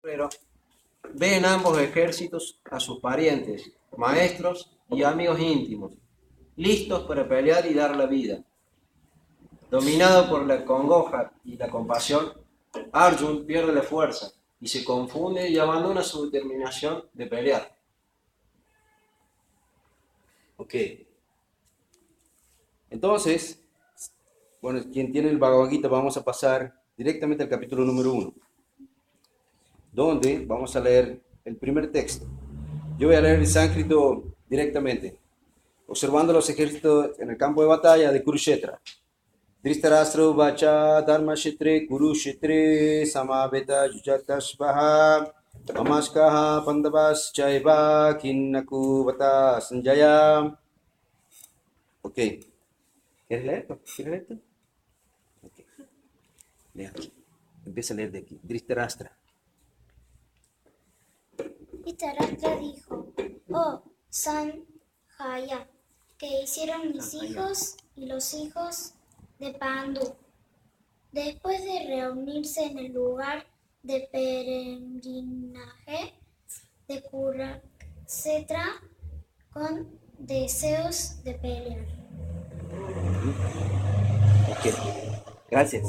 Pero ve en ambos ejércitos a sus parientes, maestros y amigos íntimos, listos para pelear y dar la vida. Dominado por la congoja y la compasión, Arjun pierde la fuerza y se confunde y abandona su determinación de pelear. Ok. Entonces, bueno, quien tiene el Bhagavad Gita, vamos a pasar directamente al capítulo número 1, donde vamos a leer el primer texto. Yo voy a leer el sánscrito directamente, observando los ejércitos en el campo de batalla de Kurukshetra. Dhritarashtra vacha dharmashetre Kurukshetre samaveta yujatashvaha mamaskaha pandavas chaiva kinnaku vata sanjaya. Ok. ¿Quieres leer? ¿Quieres leer tú? Ok. Lea. Empieza a leer de aquí. Dhritarashtra. Dhritarashtra dijo: Oh Sanjaya, ¿qué hicieron mis hijos y los hijos de Pandu? Después de reunirse en el lugar de peregrinaje de Kurukshetra con deseos de pelear. Ok. Gracias.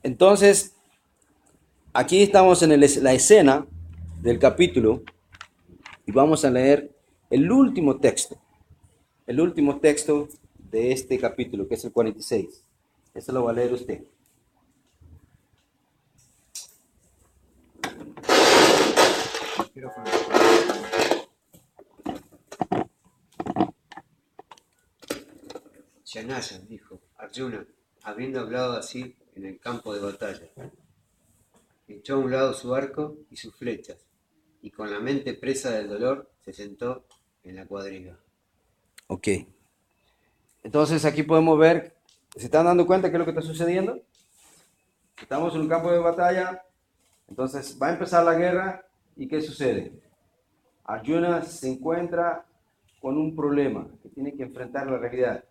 Entonces, aquí estamos en la escena del capítulo y vamos a leer el último texto de este capítulo, que es el 46. Eso lo va a leer usted. Shanaya dijo: Arjuna, habiendo hablado así en el campo de batalla, echó a un lado su arco y sus flechas, y con la mente presa del dolor se sentó en la cuadriga. Ok. Entonces aquí podemos ver, ¿se están dando cuenta qué es lo que está sucediendo? Estamos en un campo de batalla, entonces va a empezar la guerra y ¿qué sucede? Arjuna se encuentra con un problema que tiene que enfrentar la realidad.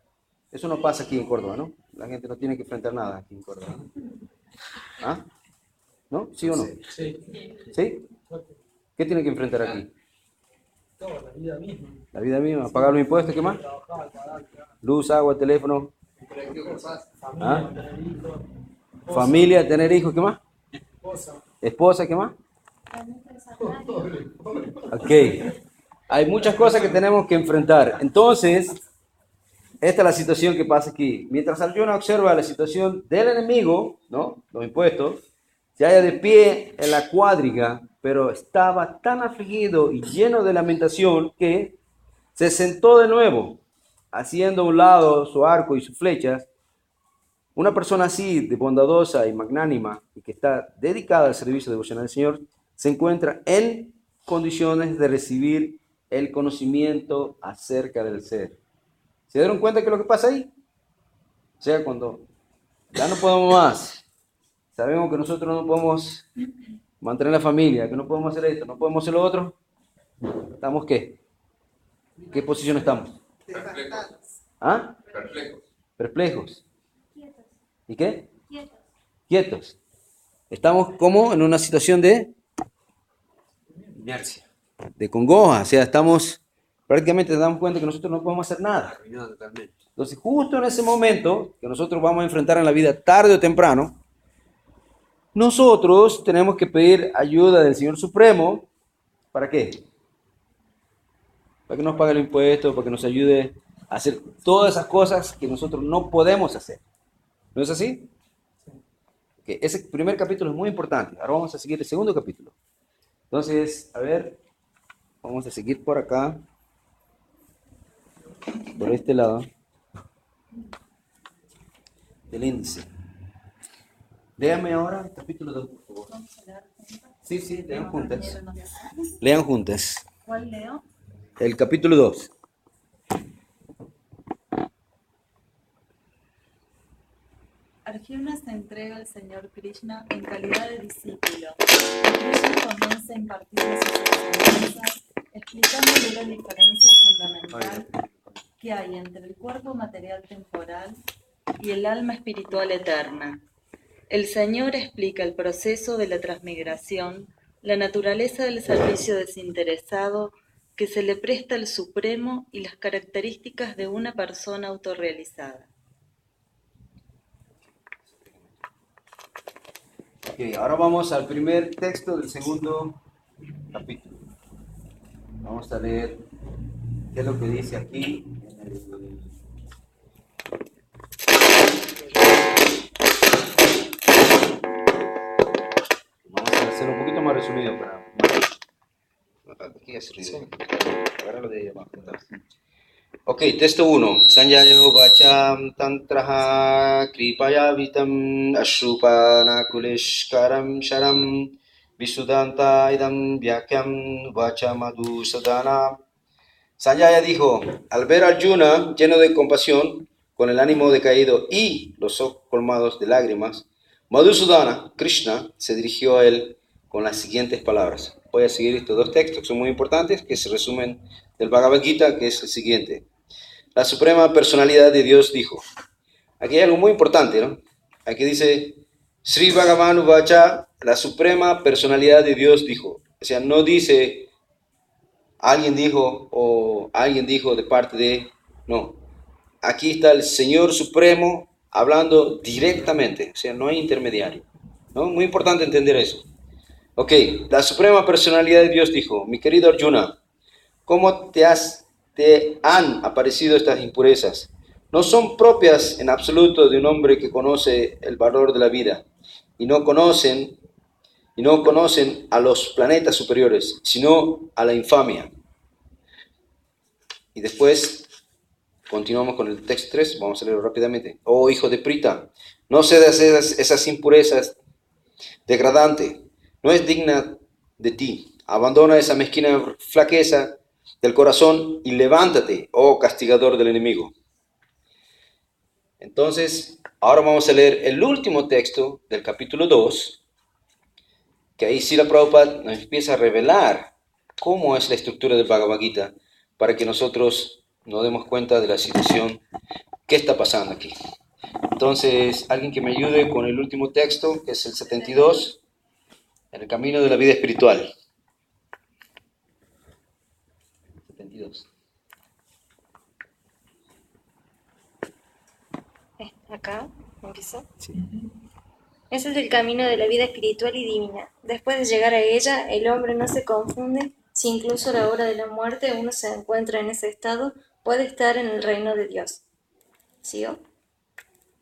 Eso no pasa aquí en Córdoba, ¿no? La gente no tiene que enfrentar nada aquí en Córdoba. ¿Ah? ¿No? ¿Sí o no? Sí. ¿Sí? ¿Qué tiene que enfrentar aquí? Toda la vida misma. La vida misma, pagar los impuestos, ¿qué más? Trabajar, pagar, Luz, agua, teléfono, familia, tener hijos, familia, tener hijos, ¿qué más? esposa. Esposa, ¿qué más? Ok. Hay muchas cosas que tenemos que enfrentar. Entonces, esta es la situación que pasa aquí. Mientras Arjuna observa la situación del enemigo, ¿no? Los impuestos, se halla de pie en la cuadriga, pero estaba tan afligido y lleno de lamentación que se sentó de nuevo, haciendo a un lado su arco y sus flechas. Una persona así, de bondadosa y magnánima, y que está dedicada al servicio devocional del Señor, se encuentra en condiciones de recibir el conocimiento acerca del ser. ¿Se dieron cuenta qué es lo que pasa ahí? O sea, cuando ya no podemos más, sabemos que nosotros no podemos mantener la familia, que no podemos hacer esto, no podemos hacer lo otro, ¿estamos qué? ¿Qué posición estamos? Perplejos. ¿Ah? Perplejos. Perplejos. ¿Y qué? Quietos. Estamos como en una situación de Inercia, congoja, o sea, estamos prácticamente nos damos cuenta que nosotros no podemos hacer nada. arruinado totalmente. Entonces, justo en ese momento que nosotros vamos a enfrentar en la vida tarde o temprano, nosotros tenemos que pedir ayuda del Señor Supremo. ¿Para qué? Para que nos pague el impuesto, para que nos ayude a hacer todas esas cosas que nosotros no podemos hacer. ¿No es así? Okay. Ese primer capítulo es muy importante. Ahora vamos a seguir el segundo capítulo. Entonces, a ver, vamos a seguir por acá, por este lado del índice. Léame ahora el capítulo 2, por favor. Sí, lean juntas. Lean juntas. ¿Cuál leo? El capítulo 2. Arjuna se entrega al Señor Krishna en calidad de discípulo. Krishna comienza a impartir sus enseñanzas, explicándole la diferencia fundamental que hay entre el cuerpo material temporal y el alma espiritual eterna. El Señor explica el proceso de la transmigración la naturaleza del servicio desinteresado que se le presta al Supremo y las características de una persona autorrealizada. Ok, ahora vamos al primer texto del segundo capítulo. Vamos a leer qué es lo que dice aquí en el... Vamos a hacer un poquito más resumido para... Aquí es ruido. Agárralo de abajo. Ok, texto 1. Sanjayo vacham tantraha kripaya vitam ashrupana kulishkaram sharam visudanta idam vyakyam vachamadu sadana. Sanjaya dijo, al ver a Arjuna lleno de compasión, con el ánimo decaído y los ojos colmados de lágrimas, Madhusudana, Krishna, se dirigió a él con las siguientes palabras. Voy a seguir estos dos textos que son muy importantes, que se resumen del Bhagavad Gita, que es el siguiente. La Suprema Personalidad de Dios dijo. Aquí hay algo muy importante, ¿no? Aquí dice, Sri Bhagavan Vacha, la Suprema Personalidad de Dios dijo. O sea, no dice, alguien dijo o alguien dijo de parte de... No, aquí está el Señor Supremo hablando directamente, o sea, no hay intermediario, ¿no? Muy importante entender eso. Ok, la Suprema Personalidad de Dios dijo, mi querido Arjuna, ¿cómo te han aparecido estas impurezas? No son propias en absoluto de un hombre que conoce el valor de la vida y no conocen a los planetas superiores, sino a la infamia. Y después continuamos con el texto 3, vamos a leerlo rápidamente. Oh hijo de Prita, no cedas esas impurezas degradante, no es digna de ti. Abandona esa mezquina flaqueza del corazón y levántate, oh castigador del enemigo. Entonces, ahora vamos a leer el último texto del capítulo 2, que ahí Srila Prabhupada nos empieza a revelar cómo es la estructura del Bhagavad Gita para que nosotros nos demos cuenta de la situación que está pasando aquí. Entonces, alguien que me ayude con el último texto, que es el 72, en el camino de la vida espiritual. 72. Acá, empiezo. Sí. Ese es el camino de la vida espiritual y divina. Después de llegar a ella, el hombre no se confunde si incluso a la hora de la muerte uno se encuentra en ese estado, puede estar en el reino de Dios. ¿Sigo?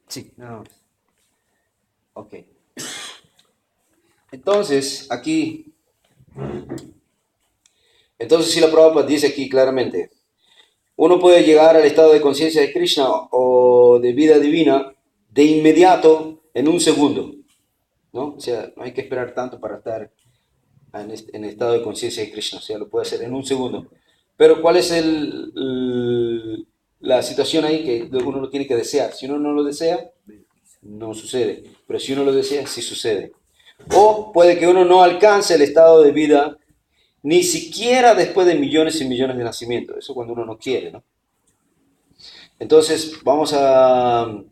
Sí, no. Ok. Entonces, aquí, Srila Prabhupada dice aquí claramente, uno puede llegar al estado de conciencia de Krishna o de vida divina de inmediato en un segundo, ¿no? O sea, no hay que esperar tanto para estar en el estado de conciencia de Krishna, o sea, lo puede hacer en un segundo. Pero ¿cuál es la situación ahí que uno lo tiene que desear? Si uno no lo desea, no sucede. Pero si uno lo desea, sí sucede. O puede que uno no alcance el estado de vida ni siquiera después de millones y millones de nacimientos. Eso cuando uno no quiere, ¿no? Entonces, vamos a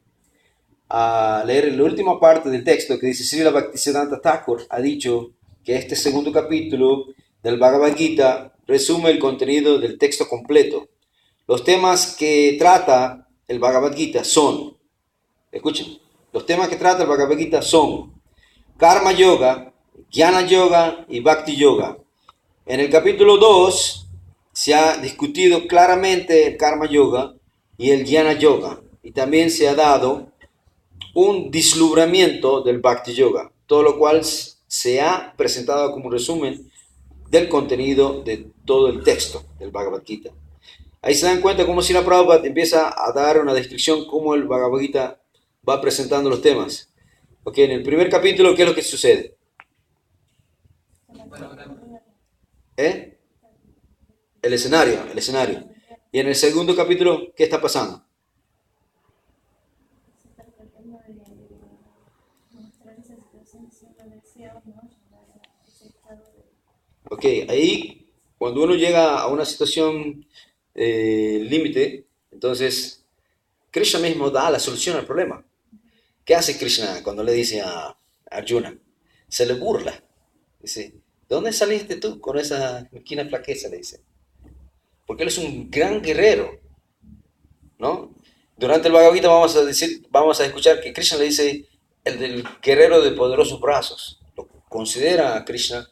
leer la última parte del texto que dice, Srila Bhaktisiddhanta Thakur ha dicho que este segundo capítulo del Bhagavad Gita resume el contenido del texto completo. Los temas que trata el Bhagavad Gita son, escuchen, los temas que trata el Bhagavad Gita son Karma Yoga, Jnana Yoga y Bhakti Yoga. En el capítulo 2 se ha discutido claramente el Karma Yoga y el Jnana Yoga. Y también se ha dado un vislumbramiento del Bhakti Yoga, todo lo cual se ha presentado como un resumen del contenido de todo el texto del Bhagavad Gita. Ahí se dan cuenta cómo Srila Prabhupada empieza a dar una descripción cómo el Bhagavad Gita va presentando los temas. Ok, en el primer capítulo, ¿qué es lo que sucede? El escenario. Y en el segundo capítulo, ¿qué está pasando? Ok, ahí cuando uno llega a una situación límite, entonces Krishna mismo da la solución al problema. ¿Qué hace Krishna cuando le dice a Arjuna? Se le burla. Dice, ¿de dónde saliste tú con esa mezquina flaqueza? Le dice. Porque él es un gran guerrero, ¿no? Durante el Bhagavad Gita vamos a escuchar que Krishna le dice el del guerrero de poderosos brazos. Lo considera a Krishna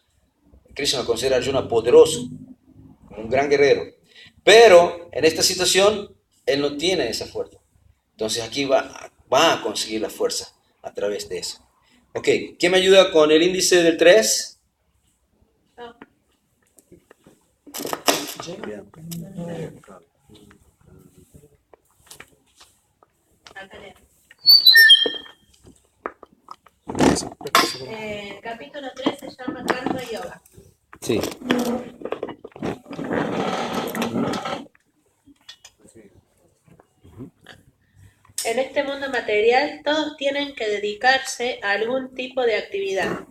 lo considera a Arjuna poderoso, como un gran guerrero. Pero en esta situación, él no tiene esa fuerza. Entonces aquí va a conseguir la fuerza a través de eso. Ok, ¿quién me ayuda con el índice del 3? Bien. El capítulo 3 se llama Karma Yoga. Sí. En este mundo material todos tienen que dedicarse a algún tipo de actividad,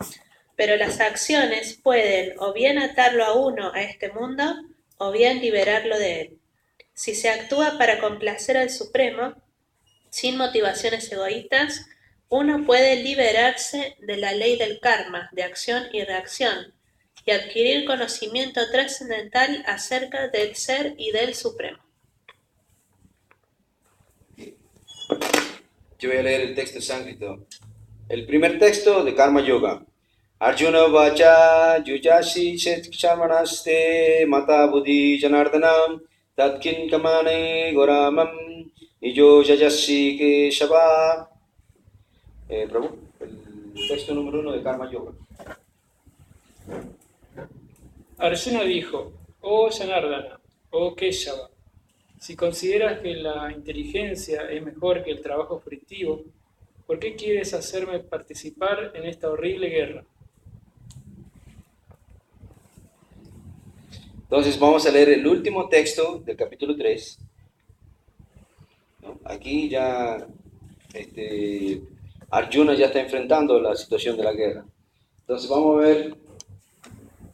pero las acciones pueden o bien atarlo a uno a este mundo o bien liberarlo de él. Si se actúa para complacer al Supremo, sin motivaciones egoístas, uno puede liberarse de la ley del karma, de acción y reacción, y adquirir conocimiento trascendental acerca del ser y del Supremo. Yo voy a leer el texto sánscrito. El primer texto de Karma Yoga. Arjuna vacha yujashi shamanaste mata buddhi janardanam tatkin kamane goramam nijo yajashi ke shava. Prabhu, el texto número 1 de Karma Yoga. Arjuna dijo, oh Janardana, oh Keshava, si consideras que la inteligencia es mejor que el trabajo frictivo, ¿por qué quieres hacerme participar en esta horrible guerra? Entonces vamos a leer el último texto del capítulo 3. ¿No? Aquí ya Arjuna ya está enfrentando la situación de la guerra. Entonces vamos a ver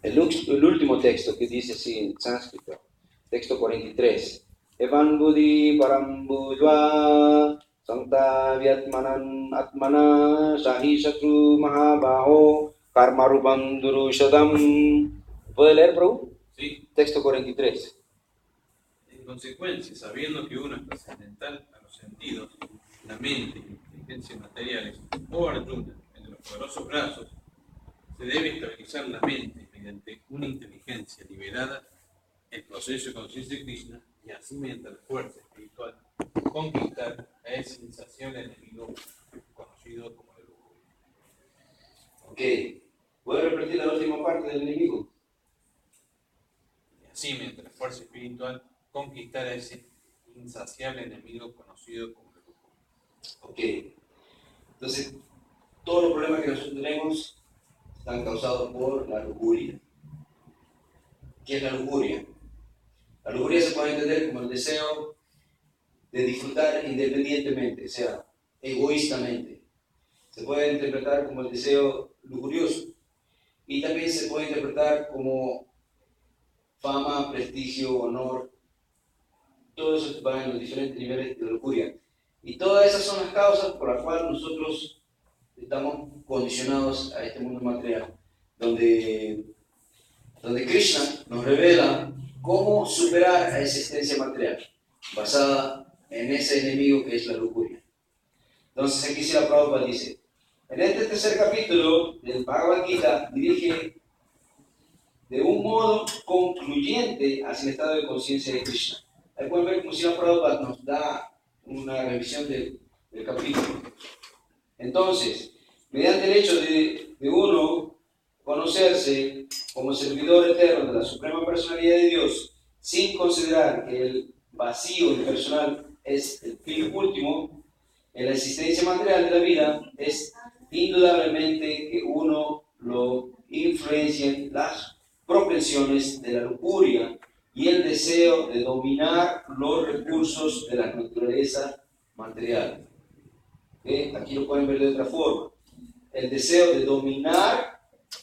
el último texto que dice así en sánscrito, texto 43. Evan buddhi param budva santa vyatmanan atmana shahi shatru mahabaho karma rupam durushadam. ¿Puede leer, Prabhu? Sí. Texto 43. En consecuencia, sabiendo que uno es trascendental a los sentidos, la mente y la inteligencia materiales, o Arjuna, el de los poderosos brazos, se debe estabilizar la mente mediante una inteligencia liberada, el proceso de conciencia de Krishna, y así mediante la fuerza espiritual conquistar a ese insaciable enemigo conocido como la lujuria. Ok. ¿Puede repetir la última parte del enemigo? Y así mediante la fuerza espiritual conquistar a ese insaciable enemigo conocido como la lujuria. Ok. Entonces, todos los problemas que nosotros tenemos están causados por la lujuria. ¿Qué es la lujuria? La lujuria se puede entender como el deseo de disfrutar independientemente, o sea, egoístamente. Se puede interpretar como el deseo lujurioso. Y también se puede interpretar como fama, prestigio, honor. Todo eso va en los diferentes niveles de lujuria. Y todas esas son las causas por las cuales nosotros estamos condicionados a este mundo material, donde Krishna nos revela cómo superar a esa existencia material, basada en ese enemigo que es la lujuria. Entonces aquí Srila Prabhupada dice, en este tercer capítulo del Bhagavad Gita dirige de un modo concluyente hacia el estado de conciencia de Krishna. Ahí pueden ver cómo Srila Prabhupada nos da una revisión del capítulo. Entonces, mediante el hecho de uno conocerse como servidor eterno de la Suprema Personalidad de Dios, sin considerar que el vacío impersonal es el fin último en la existencia material de la vida, es indudablemente que uno lo influencien las propensiones de la lujuria y el deseo de dominar los recursos de la naturaleza material. Aquí lo pueden ver de otra forma. El deseo de dominar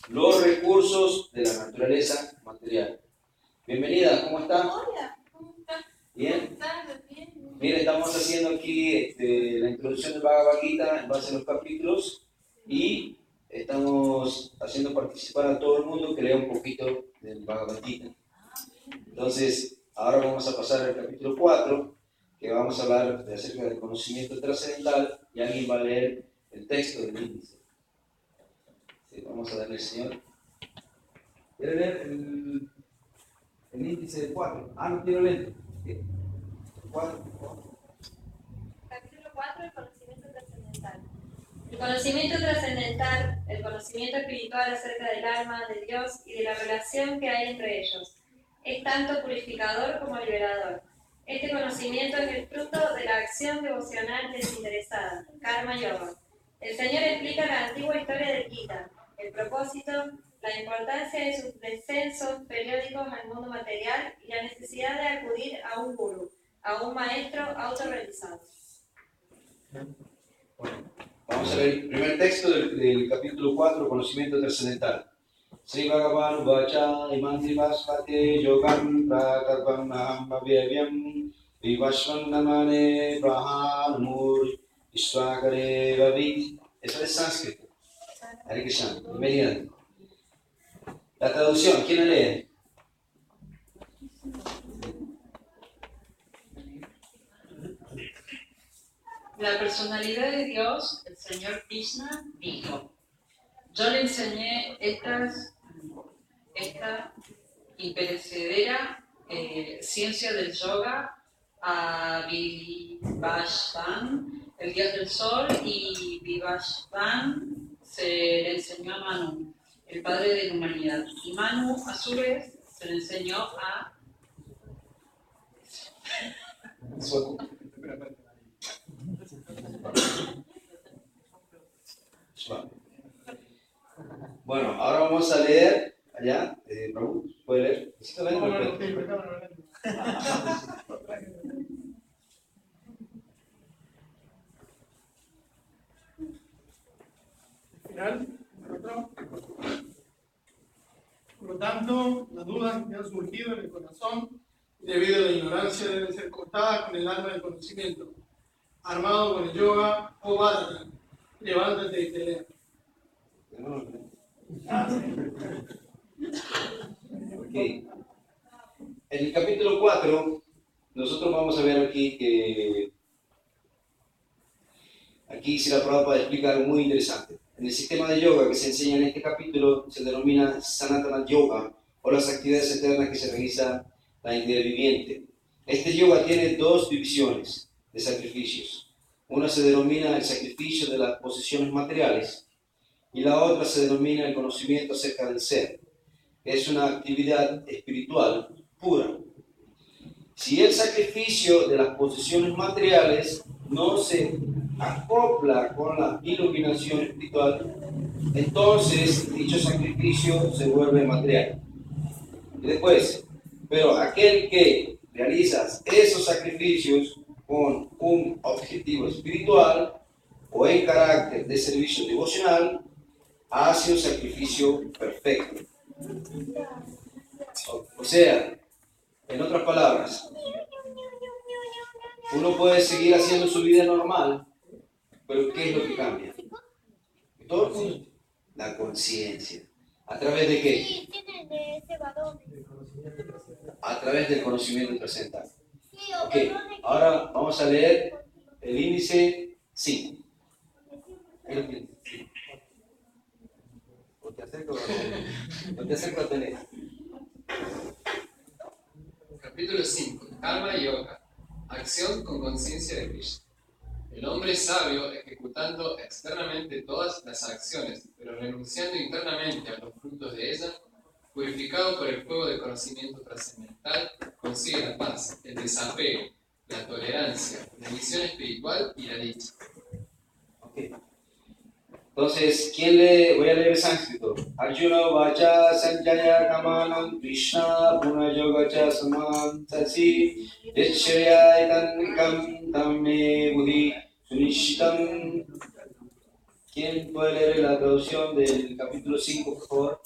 los recursos de la naturaleza material. Bienvenida, ¿cómo está? Hola, ¿cómo estás? ¿Bien? Bien. Mire, estamos haciendo aquí la introducción del Bhagavad Gita en base a los capítulos y estamos haciendo participar a todo el mundo que lea un un poquito del Bhagavad Gita. Entonces, ahora vamos a pasar al capítulo 4, que vamos a hablar acerca del conocimiento trascendental, y alguien va a leer el texto del índice. Sí, vamos a darle al Señor. ¿Quiere leer el índice del 4? No quiero leer. ¿Sí? 4. Capítulo 4, el conocimiento trascendental. El conocimiento trascendental, el conocimiento espiritual acerca del alma, de Dios y de la relación que hay entre ellos, es tanto purificador como liberador. Este conocimiento es el fruto de la acción devocional desinteresada, Karma Yoga. El Señor explica la antigua historia del Gita, el propósito, la importancia de sus descensos periódicos al mundo material y la necesidad de acudir a un gurú, a un maestro autorrealizado. Vamos a ver el primer texto del capítulo 4, conocimiento trascendental. Sri Bhagavan Vacha Imantri Vaspate Yogam Prakarvam Naham Abhyavyam Vivashvan Namane Prahanamur Ishwakare Vavit. Eso es sánscrito. Hare Krishna. Bienvenida. La traducción, ¿quién la lee? La personalidad de Dios, el Señor Krishna, dijo: yo le enseñé esta imperecedera ciencia del yoga a Vivashvan, el dios del sol, y Vivashvan se le enseñó a Manu, el padre de la humanidad. Y Manu, a su vez, se le enseñó a... Bueno, ahora vamos a leer allá. Prabhu, ¿puede leer? ¿Necesito leer? Final, ¿correcto? Por lo tanto, las dudas que han surgido en el corazón debido a la ignorancia deben ser cortadas con el arma del conocimiento, armado con el yoga o bharata. Levántate y te lea. Okay. En el capítulo 4, nosotros vamos a ver aquí que aquí Srila Prabhupada explica algo muy interesante. En el sistema de yoga que se enseña en este capítulo se denomina Sanatana Yoga, o las actividades eternas que se realiza la entidad viviente. Este yoga tiene dos divisiones de sacrificios. Una se denomina el sacrificio de las posesiones materiales y la otra se denomina el conocimiento acerca del ser. Es una actividad espiritual pura. Si el sacrificio de las posesiones materiales no se acopla con la iluminación espiritual, entonces dicho sacrificio se vuelve material. Y después, pero aquel que realiza esos sacrificios con un objetivo espiritual o en carácter de servicio devocional, hace un sacrificio perfecto. O sea, en otras palabras, uno puede seguir haciendo su vida normal, pero ¿qué es lo que cambia? Todo el mundo. La conciencia. ¿A través de qué? A través del conocimiento trascendental. Ok, ahora vamos a leer el índice 5. ¿O te acerco a tener? Capítulo 5. Karma Yoga. Acción con conciencia de Krishna. El hombre sabio, ejecutando externamente todas las acciones, pero renunciando internamente a los frutos de ellas, purificado por el fuego del conocimiento trascendental, consigue la paz, el desapego, la tolerancia, la misión espiritual y la dicha. Okay. Entonces, ¿quién lee? Voy a leer el sánscrito. Arjuna vacha sanjaya kamanam Krishna punayogacha saman sasi yacharya itanikam tamme buddhi sunishitam. ¿Quién puede leer la traducción del capítulo 5, por favor?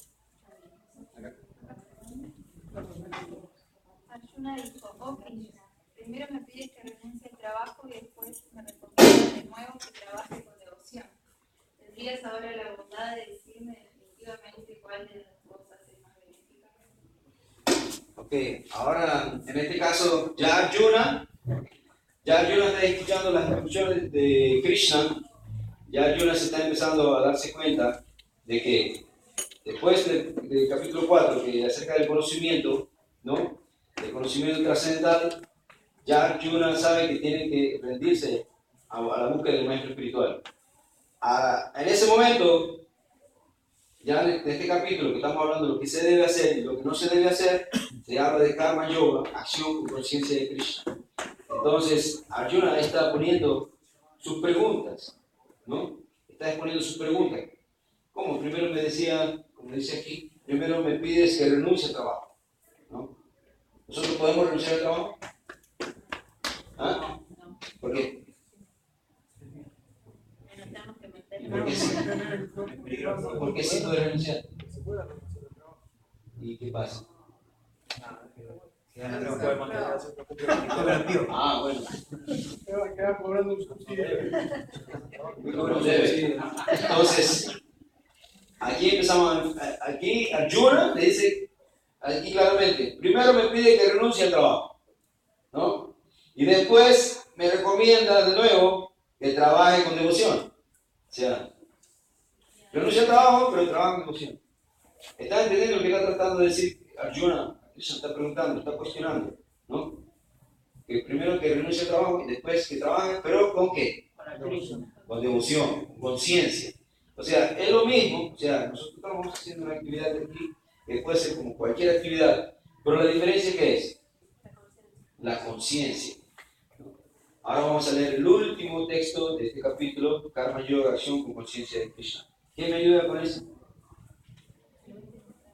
Arjuna dijo: oh Krishna, primero me pides que renuncie al trabajo y después me recomiendas de nuevo que trabaje con devoción. ¿Tendrías ahora la bondad de decirme definitivamente cuál de las cosas es más Ok, ahora en este caso ya Arjuna está escuchando las instrucciones de Krishna. Ya Arjuna se está empezando a darse cuenta de que después del capítulo 4, que acerca del conocimiento, ¿no? El conocimiento trascendental, ya Arjuna sabe que tiene que rendirse a la búsqueda del maestro espiritual. En ese momento, ya de este capítulo que estamos hablando de lo que se debe hacer y lo que no se debe hacer, se habla de karma yoga, acción con conciencia de Krishna. Entonces, Arjuna está poniendo sus preguntas, ¿no? Está exponiendo sus preguntas. ¿Cómo? Primero me decía, como dice aquí, primero me pides que renuncie al trabajo, ¿no? ¿Nosotros podemos renunciar al trabajo? ¿Ah? ¿Por qué? ¿Por qué sí puede renunciar? ¿Y qué pasa? Ah, bueno. Entonces, aquí Arjuna le dice, aquí claramente, primero me pide que renuncie al trabajo, ¿no? Y después me recomienda de nuevo que trabaje con devoción. O sea, renuncia al trabajo, pero trabaja con devoción. ¿Está entendiendo lo que está tratando de decir Arjuna? Eso está preguntando, está cuestionando, ¿no? Que primero que renuncie al trabajo y después que trabaje, pero ¿con qué? Con devoción, con conciencia. O sea, es lo mismo, o sea, nosotros estamos haciendo una actividad aquí que puede ser como cualquier actividad, pero la diferencia ¿qué es? La conciencia. Ahora vamos a leer el último texto de este capítulo, Karma Yoga, acción con conciencia de Krishna. ¿Quién me ayuda con eso?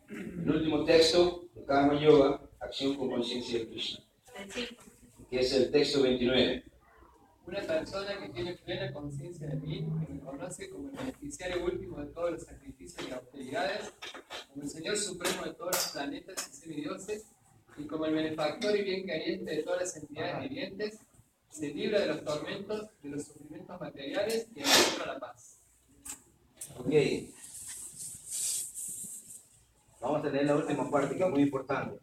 El último texto de Karma Yoga, acción con conciencia de Krishna, que es el texto 29. Una persona que tiene plena conciencia de mí, que me conoce como el beneficiario último de todos los sacrificios y austeridades, como el Señor Supremo de todos los planetas y semidioses, y como el benefactor y bien queriente de todas las entidades vivientes, se libra de los tormentos, de los sufrimientos materiales y encuentra la paz. Ok. Vamos a leer la última parte que es muy importante.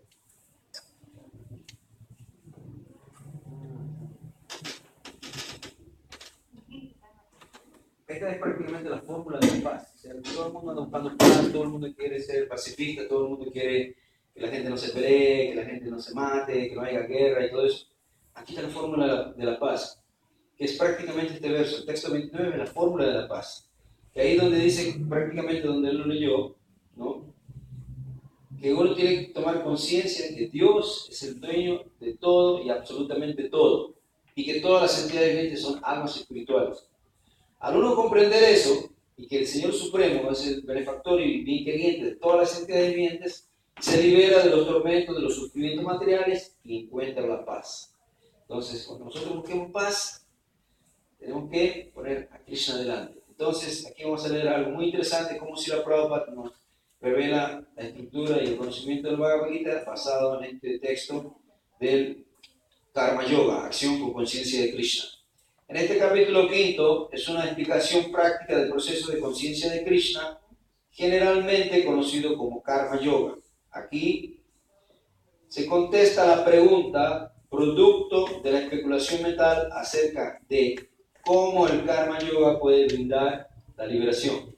Esta es prácticamente la fórmula de la paz. O sea, todo el mundo anda buscando paz, todo el mundo quiere ser pacifista, todo el mundo quiere que la gente no se pelee, que la gente no se mate, que no haya guerra y todo eso. Aquí está la fórmula de la paz, que es prácticamente este verso, el texto 29 es la fórmula de la paz. Que ahí donde dice, prácticamente donde él lo leyó, ¿no? Que uno tiene que tomar conciencia de que Dios es el dueño de todo y absolutamente todo, y que todas las entidades vivientes son almas espirituales. Al uno comprender eso, y que el Señor Supremo es el benefactor y bien queriente de todas las entidades vivientes, se libera de los tormentos, de los sufrimientos materiales y encuentra la paz. Entonces, cuando nosotros busquemos paz, tenemos que poner a Krishna adelante. Entonces, aquí vamos a leer algo muy interesante, como Srila Prabhupada nos revela la estructura y el conocimiento del Bhagavad Gita basado en este texto del Karma Yoga, acción con conciencia de Krishna. En este capítulo 5 es una explicación práctica del proceso de conciencia de Krishna, generalmente conocido como Karma Yoga. Aquí se contesta la pregunta producto de la especulación mental acerca de cómo el Karma Yoga puede brindar la liberación.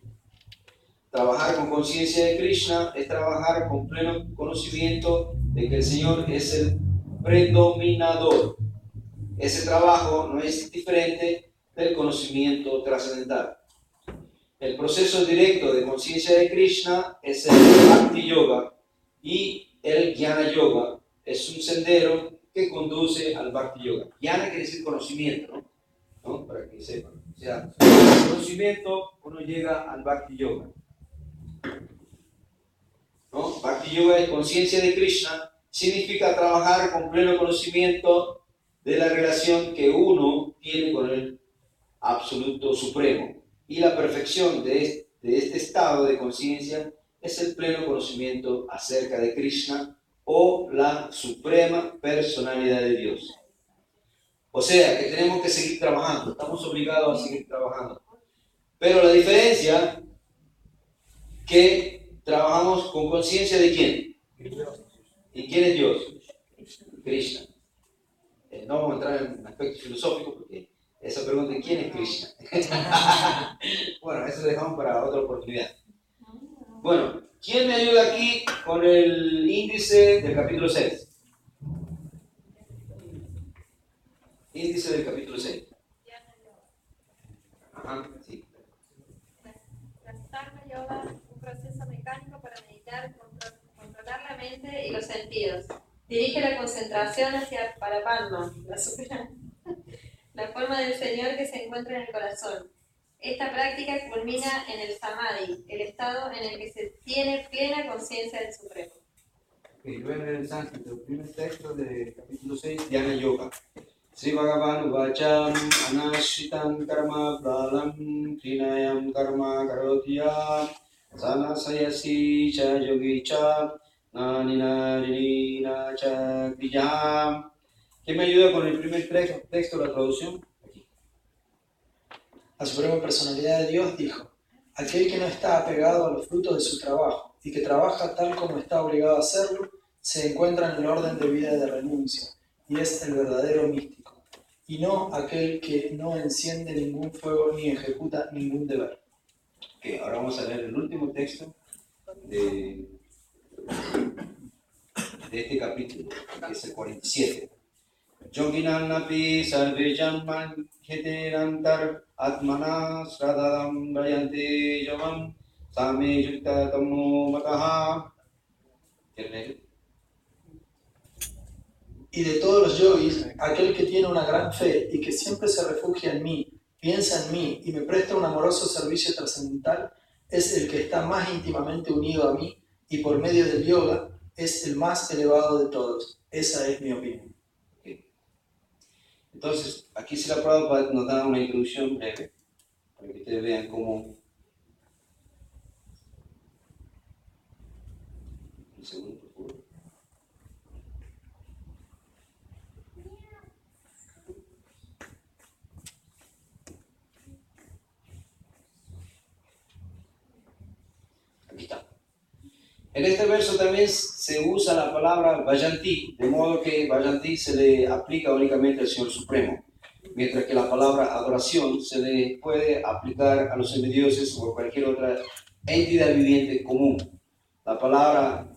Trabajar con conciencia de Krishna es trabajar con pleno conocimiento de que el Señor es el predominador. Ese trabajo no es diferente del conocimiento trascendental. El proceso directo de conciencia de Krishna es el Bhakti Yoga y el Jnana Yoga es un sendero que conduce al Bhakti Yoga. Jnana quiere decir conocimiento, ¿no? Para que sepan. O sea, con el conocimiento uno llega al Bhakti Yoga, ¿no? Bhakti Yoga es conciencia de Krishna, significa trabajar con pleno conocimiento de la relación que uno tiene con el Absoluto Supremo. Y la perfección de este estado de conciencia es el pleno conocimiento acerca de Krishna o la suprema personalidad de Dios. O sea, que tenemos que seguir trabajando, estamos obligados a seguir trabajando. Pero la diferencia que trabajamos con conciencia de quién? ¿Y quién es Dios? Krishna. No vamos a entrar en un aspecto filosófico porque esa pregunta de quién es Krishna. Bueno, eso lo dejamos para otra oportunidad. Bueno, ¿quién me ayuda aquí con el índice del capítulo 6? Índice del capítulo 6. Ajá, sí. La Dharma Yoga, un proceso mecánico para meditar, controlar la mente y los sentidos. Dirige la concentración hacia Parapadma, la forma del Señor que se encuentra en el corazón. Esta práctica culmina en el Samadhi, el estado en el que se tiene plena conciencia del Supremo. Okay, voy a leer el sánscrito, el primer texto del capítulo 6, Dhyana Yoga. Sri Bhagavan Uvacham Anashritam Karma Balam Trinayam Karma Karotya Sanasayasi Cha Yogi Cha Nanina Rinina Cha Kriyam. ¿Quién me ayuda con el primer texto de la traducción? La Suprema Personalidad de Dios dijo: aquel que no está apegado a los frutos de su trabajo y que trabaja tal como está obligado a hacerlo, se encuentra en el orden de vida de renuncia y es el verdadero místico, y no aquel que no enciende ningún fuego ni ejecuta ningún deber. Okay, ahora vamos a leer el último texto de este capítulo, que es el 47. Yoginanapi sarvejan heterantar atmana sradadam brayante yavam same yukta tamo mataha. Y de todos los yogis, aquel que tiene una gran fe y que siempre se refugia en mí, piensa en mí y me presta un amoroso servicio trascendental, es el que está más íntimamente unido a mí y por medio del yoga es el más elevado de todos. Esa es mi opinión. Entonces, aquí Srila Prabhupada nos da una introducción breve para que ustedes vean cómo. Un segundo, por favor. Aquí está. En este verso también se usa la palabra Vayanti, de modo que Vayanti se le aplica únicamente al Señor Supremo, mientras que la palabra adoración se le puede aplicar a los semidioses o a cualquier otra entidad viviente común. La palabra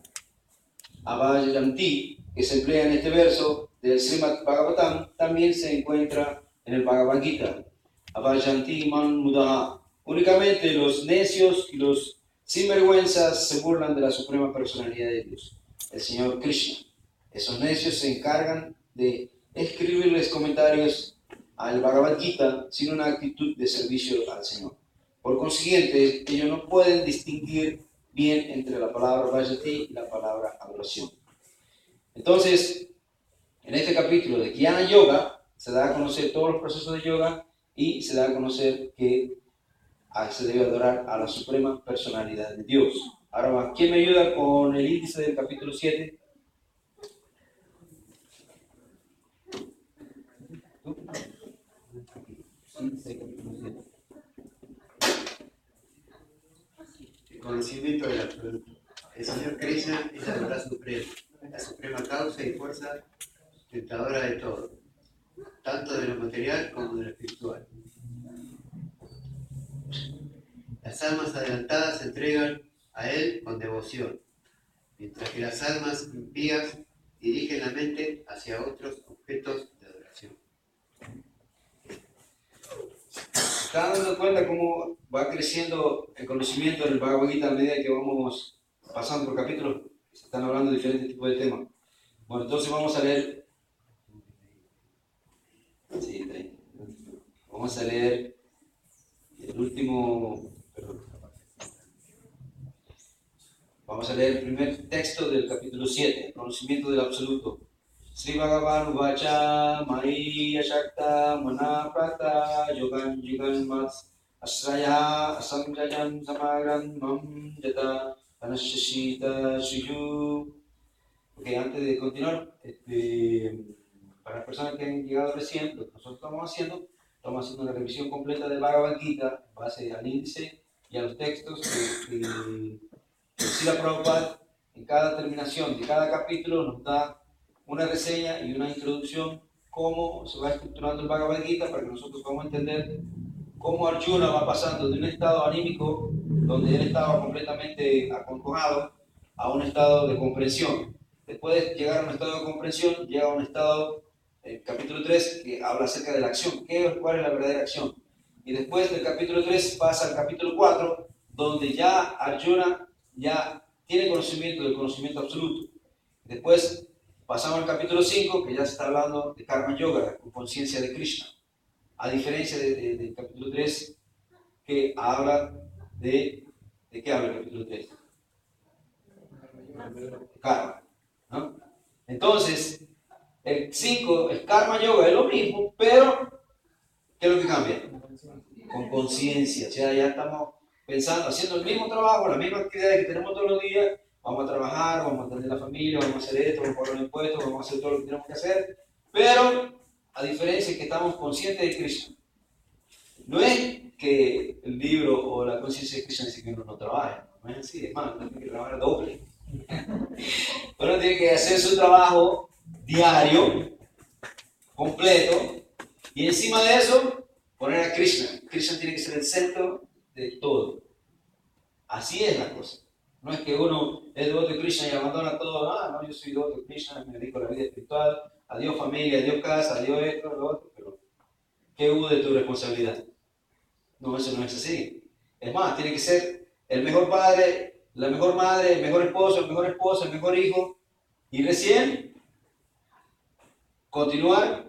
Avayanti, que se emplea en este verso del Srimad Bhagavatam, también se encuentra en el Bhagavad Gita. Avayanti man mudaha. Únicamente los necios y los sinvergüenzas se burlan de la Suprema Personalidad de Dios, el Señor Krishna. Esos necios se encargan de escribirles comentarios al Bhagavad Gita sin una actitud de servicio al Señor. Por consiguiente, ellos no pueden distinguir bien entre la palabra Vajati y la palabra adoración. Entonces, en este capítulo de Jnana Yoga se da a conocer todos los procesos de yoga y se da a conocer que se debe adorar a la Suprema Personalidad de Dios. Ahora, ¿quién me ayuda con el índice del capítulo 7? El conocimiento del absoluto. El Señor Krishna es la verdad suprema, la suprema causa y fuerza sustentadora de todo, tanto de lo material como de lo espiritual. Las almas adelantadas se entregan a Él con devoción, mientras que las almas impías dirigen la mente hacia otros objetos de adoración. ¿Se están dando cuenta cómo va creciendo el conocimiento del Bhagavad Gita a medida que vamos pasando por capítulos? Se están hablando de diferentes tipos de temas. Bueno, entonces vamos a leer. Sí, vamos a leer el último. Vamos a leer el primer texto del capítulo 7, el conocimiento del absoluto. Sri Bhagavan Uvacha Mai Ashakta Mana Prata Yogan Jigan Mats Asraya Asamjayam Samagran Mam Yata Anashashita Shuyu. Ok, antes de continuar, para las personas que han llegado recién, lo que nosotros estamos haciendo una revisión completa del Bhagavad Gita en base al índice y a los textos que Srila Prabhupada en cada terminación de cada capítulo nos da una reseña y una introducción, cómo se va estructurando el Bhagavad Gita para que nosotros podamos entender cómo Arjuna va pasando de un estado anímico donde él estaba completamente acongojado a un estado de comprensión. Después de llegar a un estado de comprensión, llega a un estado, el capítulo 3, que habla acerca de la acción, cuál es la verdadera acción. Y después del capítulo 3 pasa al capítulo 4, donde ya Arjuna ya tiene conocimiento del conocimiento absoluto. Después pasamos al capítulo 5, que ya se está hablando de Karma Yoga, con conciencia de Krishna. A diferencia del capítulo 3, que habla ¿de qué habla el capítulo 3? Karma, ¿no? Entonces, el 5, el Karma Yoga, es lo mismo, pero ¿qué es lo que cambia? Con conciencia. O sea, ya estamos pensando, haciendo el mismo trabajo, las mismas actividades que tenemos todos los días. Vamos a trabajar, vamos a atender a la familia, vamos a hacer esto, vamos a pagar los impuestos, vamos a hacer todo lo que tenemos que hacer, pero a diferencia es que estamos conscientes de Krishna. No es que el libro o la conciencia de Krishna dice que uno no trabaja, no es así, es más, uno tiene que trabajar doble. Uno tiene que hacer su trabajo diario, completo, y encima de eso poner a Krishna. Krishna tiene que ser el centro de todo. Así es la cosa. No es que uno es devoto de Krishna y abandona todo. No, yo soy devoto de Krishna, me dedico a la vida espiritual, adiós familia, adiós casa, adiós esto, lo otro, pero ¿qué hubo de tu responsabilidad? No, eso no es así. Es más, tiene que ser el mejor padre, la mejor madre, el mejor esposo, el mejor hijo, y recién continuar